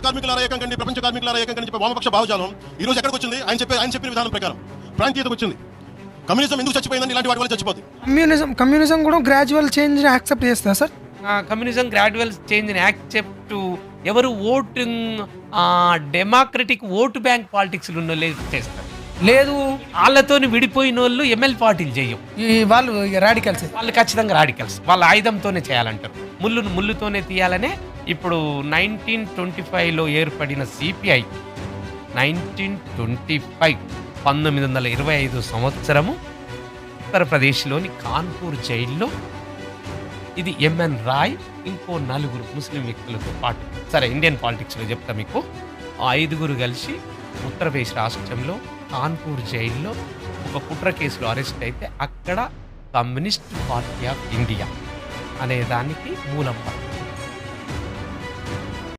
కార్మికులారా ఏకం కండి, ప్రపంచ కార్మికులారా ఏకం కండి చెప్పే వామపక్ష భావజాలం ఈ రోజు ఎక్కడికి వచ్చింది? ఆయన చెప్పిన విధానం ప్రకారం ప్రాంతీయతకు వచ్చింది. కమ్యూనిజం ఎందుకు చచ్చిపోయిందని ఇలాంటి వాటి వల్ల చచ్చిపోతుంది. కమ్యూనిజం కూడా గ్రాడ్యువల్ చేంజ్ యాక్సెప్ట్ చేస్తా సార్. కమ్యూనిజం గ్రాడ్యువల్ చేంజ్ యాక్సెప్ట్ ఎవరు voting democratic vote bank politics ఉన్న చేస్తారు. లేదు వాళ్ళతోని విడిపోయిన వాళ్ళు ఎంఎల్ పార్టీలు చేయం. వాళ్ళు రాడికల్స్, వాళ్ళు ఖచ్చితంగా రాడికల్స్. వాళ్ళ ఆయుధంతోనే చేయాలంటారు. ముళ్ళుతోనే తీయాలనే. ఇప్పుడు 1925లో ఏర్పడిన సిపిఐ 1925 సంవత్సరము ఉత్తరప్రదేశ్లోని కాన్పూర్ జైల్లో ఇది ఎంఎన్ రాయ్ ఇంకో 4 ముస్లిం వ్యక్తులతో పాటు, సరే ఇండియన్ పాలిటిక్స్లో చెప్తా మీకు, 5 కలిసి ఉత్తరప్రదేశ్ రాష్ట్రంలో కాన్పూర్ జైల్లో ఒక కుట్ర కేసులో అరెస్ట్ అయితే అక్కడ కమ్యూనిస్ట్ పార్టీ ఆఫ్ ఇండియా అనే దానికి మూలం పడింది.